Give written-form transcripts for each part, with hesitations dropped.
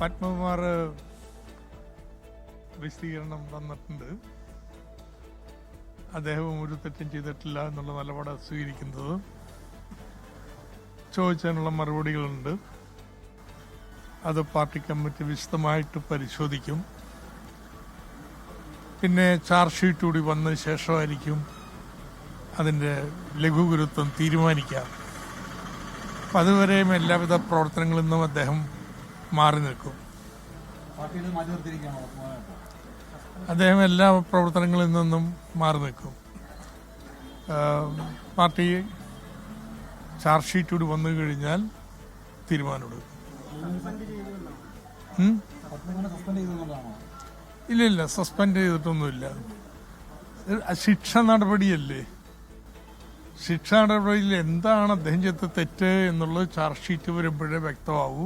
പത്മകുമാർ വിശദീകരണം തന്നിട്ടുണ്ട്. അദ്ദേഹം ഒരു തെറ്റും ചെയ്തിട്ടില്ല എന്നുള്ള നിലപാട് സ്വീകരിക്കുന്നത്. ചോദിച്ചതിനുള്ള മറുപടികളുണ്ട്. അത് പാർട്ടി കമ്മിറ്റി വിശദമായിട്ട് പരിശോധിക്കും. പിന്നെ ചാർജ് ഷീറ്റ് കൂടി വന്നതിന് ശേഷമായിരിക്കും അതിൻ്റെ ലഘുഗുരുത്വം തീരുമാനിക്കാം. അപ്പം അതുവരെയും എല്ലാവിധ പ്രവർത്തനങ്ങളിൽ നിന്നും അദ്ദേഹം മാറി നിൽക്കും. അദ്ദേഹം എല്ലാ പ്രവർത്തനങ്ങളിൽ നിന്നും മാറി നിൽക്കും. പാർട്ടി ചാർജ് ഷീറ്റ് കൂടി വന്നു കഴിഞ്ഞാൽ തീരുമാനമെടുക്കും. ഇല്ല, സസ്പെൻഡ് ചെയ്തിട്ടൊന്നുമില്ല. ശിക്ഷ നടപടിയല്ലേ. ശിക്ഷാ നടപടിയിൽ എന്താണ് അദ്ദേഹം ചെയ്ത തെറ്റ് എന്നുള്ളത് ചാർജ് ഷീറ്റ് വരുമ്പോഴേ വ്യക്തമാവൂ.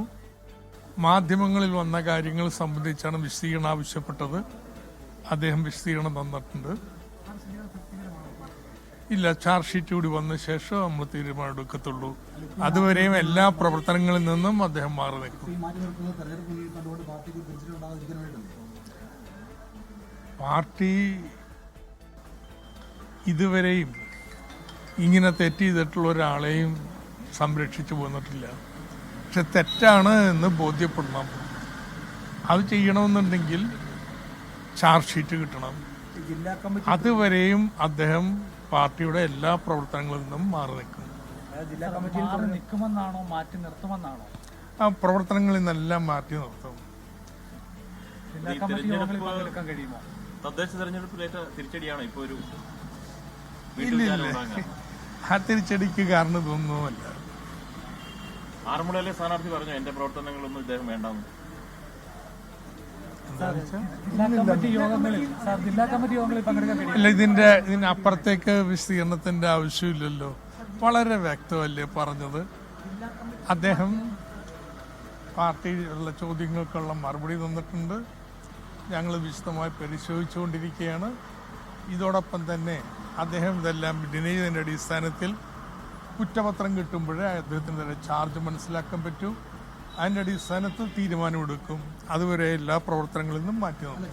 മാധ്യമങ്ങളിൽ വന്ന കാര്യങ്ങൾ സംബന്ധിച്ചാണ് വിശദീകരണം ആവശ്യപ്പെട്ടത്. അദ്ദേഹം വിശദീകരണം തന്നിട്ടുണ്ട്. ഇല്ല, ചാർജ് ഷീറ്റ് കൂടി വന്ന ശേഷം നമ്മൾ തീരുമാനം എടുക്കത്തുള്ളൂ. അതുവരെയും എല്ലാ പ്രവർത്തനങ്ങളിൽ നിന്നും അദ്ദേഹം മാറി നിൽക്കും. പാർട്ടി ഇതുവരെയും ഇങ്ങനെ തെറ്റ് ചെയ്തിട്ടുള്ള ഒരാളെയും സംരക്ഷിച്ചു പോന്നിട്ടില്ല. പക്ഷെ തെറ്റാണ് എന്ന് ബോധ്യപ്പെടണം. അത് ചെയ്യണമെന്നുണ്ടെങ്കിൽ ചാർജ് ഷീറ്റ് കിട്ടണം. അതുവരെയും അദ്ദേഹം പാർട്ടിയുടെ എല്ലാ പ്രവർത്തനങ്ങളിൽ നിന്നും മാറി നിൽക്കും. ആ പ്രവർത്തനങ്ങളിൽ നിന്നെല്ലാം മാറ്റി നിർത്തും. തദ്ദേശ തെരഞ്ഞെടുപ്പിലേറ്റ തിരിച്ചടിയാണ് ഇപ്പോൾ ഒരു ഇല്ല. ആ തിരിച്ചടിക്ക് കാരണം ഇതൊന്നുമല്ല. ആറന്മുളയിലെ സ്ഥാനാർത്ഥി പറഞ്ഞു എന്റെ പ്രവർത്തനങ്ങളൊന്നും ഇദ്ദേഹം വേണ്ടാന്ന്. അല്ല, ഇതിനപ്പുറത്തേക്ക് വിശദീകരണത്തിന്റെ ആവശ്യമില്ലല്ലോ. വളരെ വ്യക്തമല്ലേ പറഞ്ഞത്. അദ്ദേഹം പാർട്ടിയിലുള്ള ചോദ്യങ്ങൾക്കുള്ള മറുപടി തന്നിട്ടുണ്ട്. ഞങ്ങൾ വിശദമായി പരിശോധിച്ചുകൊണ്ടിരിക്കുകയാണ്. ഇതോടൊപ്പം തന്നെ അദ്ദേഹം ഇതെല്ലാം ഡിനൈ ചെയ്തതിൻ്റെ അടിസ്ഥാനത്തിൽ കുറ്റപത്രം കിട്ടുമ്പോഴേ അദ്ദേഹത്തിന് തന്നെ ചാർജ് മനസ്സിലാക്കാൻ പറ്റൂ. അതിൻ്റെ അടിസ്ഥാനത്തിൽ തീരുമാനമെടുക്കും. അതുവരെ എല്ലാ പ്രവർത്തനങ്ങളിൽ നിന്നും മാറ്റി നിർത്തും.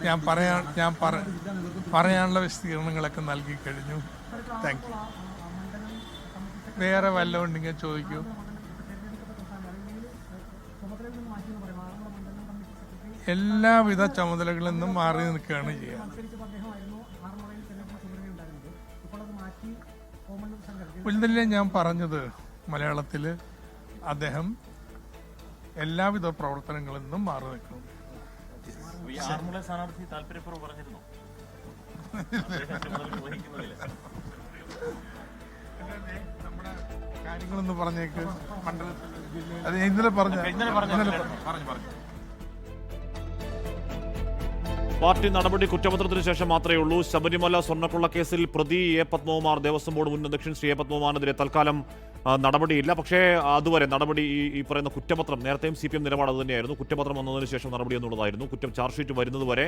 ഞാൻ പറയാനുള്ള വിശദീകരണങ്ങളൊക്കെ നൽകി കഴിഞ്ഞു. Thank you. വേറെ വല്ലതും ഉണ്ടെങ്കിൽ ചോദിക്കൂ. എല്ലാവിധ ചുമതലകളിൽ നിന്നും മാറി നിൽക്കുകയാണ് ചെയ്യുക. ഇതിലെ ഞാൻ പറഞ്ഞത് മലയാളത്തിൽ അദ്ദേഹം എല്ലാവിധ പ്രവർത്തനങ്ങളിൽ നിന്നും മാറി നിൽക്കും. നമ്മുടെ കാര്യങ്ങളൊന്ന് പറഞ്ഞേക്ക്. മണ്ഡലത്തിൽ അത് ഇന്നലെ പറഞ്ഞു. പാർട്ടി നടപടി കുറ്റപത്രത്തിന് ശേഷം മാത്രമേ ഉള്ളൂ. ശബരിമല സ്വർണ്ണക്കൊള്ള കേസിൽ പ്രതി എ പത്മകുമാർ ദേവസ്വം ബോർഡ് മുൻ അധ്യക്ഷൻ ശ്രീ എ പത്മകുമാറിനെതിരെ തൽക്കാലം നടപടിയില്ല. പക്ഷേ അതുവരെ നടപടി ഈ പറയുന്ന കുറ്റപത്രം, നേരത്തെയും CPM നിലപാട് അത് തന്നെയായിരുന്നു. കുറ്റപത്രം വന്നതിന് ശേഷം നടപടി എന്നുള്ളതായിരുന്നു. ചാർജ് ഷീറ്റ് വരുന്നതുവരെ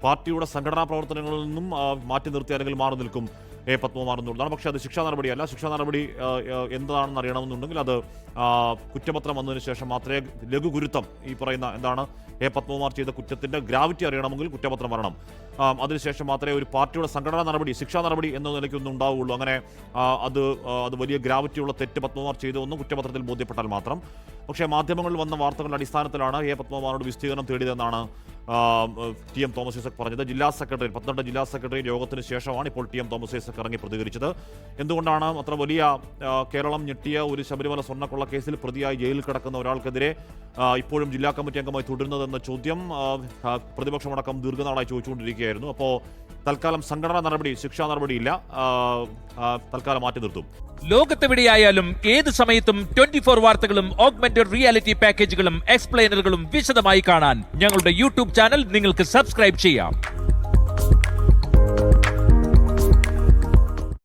പാർട്ടിയുടെ സംഘടനാ പ്രവർത്തനങ്ങളിൽ നിന്നും മാറ്റി നിർത്തി അല്ലെങ്കിൽ മാറി നിൽക്കും എ പത്മകുമാർ എന്നുള്ളതാണ്. പക്ഷേ അത് ശിക്ഷാ നടപടിയല്ല. ശിക്ഷാ നടപടി എന്താണെന്ന് അറിയണമെന്നുണ്ടെങ്കിൽ അത് കുറ്റപത്രം വന്നതിന് ശേഷം മാത്രമേ ലഘുഗുരുത്വം, ഈ പറയുന്ന എന്താണ് എ പത്മകുമാർ ചെയ്ത കുറ്റത്തിന്റെ ഗ്രാവിറ്റി അറിയണമെങ്കിൽ കുറ്റപത്രം വരണം. അതിനുശേഷം മാത്രമേ ഒരു പാർട്ടിയുടെ സംഘടനാ നടപടി, ശിക്ഷാ നടപടി എന്ന നിലയ്ക്കൊന്നും ഉണ്ടാവുകയുള്ളൂ. അങ്ങനെ അത് വലിയ ഗ്രാവിറ്റിയുള്ള തെറ്റ് പത്മകുമാർ ചെയ്തതെന്നും കുറ്റപത്രത്തിൽ ബോധ്യപ്പെട്ടാൽ മാത്രം. പക്ഷേ മാധ്യമങ്ങളിൽ വന്ന വാർത്തകളുടെ അടിസ്ഥാനത്തിലാണ് എ പത്മകുമാറോട് വിശദീകരണം തേടിയതെന്നാണ് TM തോമസ് ഐസക് പറഞ്ഞത്. പത്തനംതിട്ട ജില്ലാ സെക്രട്ടറി യോഗത്തിന് ശേഷമാണ് ഇപ്പോൾ TM തോമസ് ഐസക് ഇറങ്ങി പ്രതികരിച്ചത്. എന്തുകൊണ്ടാണ് അത്ര വലിയ കേരളം ഞെട്ടിയ ഒരു ശബരിമല സ്വർണ്ണക്കൊള്ള കേസിൽ പ്രതിയായി ജയിലിൽ കിടക്കുന്ന ഒരാൾക്കെതിരെ ഇപ്പോഴും ജില്ലാ കമ്മിറ്റി അംഗമായി തുടരുന്നതെന്ന ചോദ്യം പ്രതിപക്ഷമടക്കം ദീർഘനാളായി ചോദിച്ചുകൊണ്ടിരിക്കുകയായിരുന്നു. അപ്പോൾ തൽക്കാലം സംഘടനാ നടപടി, ശിക്ഷാ നടപടിയില്ല, തൽക്കാലം മാറ്റി നിർത്തും. ലോകത്തെവിടെയായാലും ഏത് സമയത്തും 24 വാർത്തകളും ഓഗ്മെന്റഡ് റിയാലിറ്റി പാക്കേജുകളും എക്സ്പ്ലെയിനറുകളും വിശദമായി കാണാൻ ഞങ്ങളുടെ YouTube ചാനൽ നിങ്ങൾക്ക് സബ്സ്ക്രൈബ് ചെയ്യാം.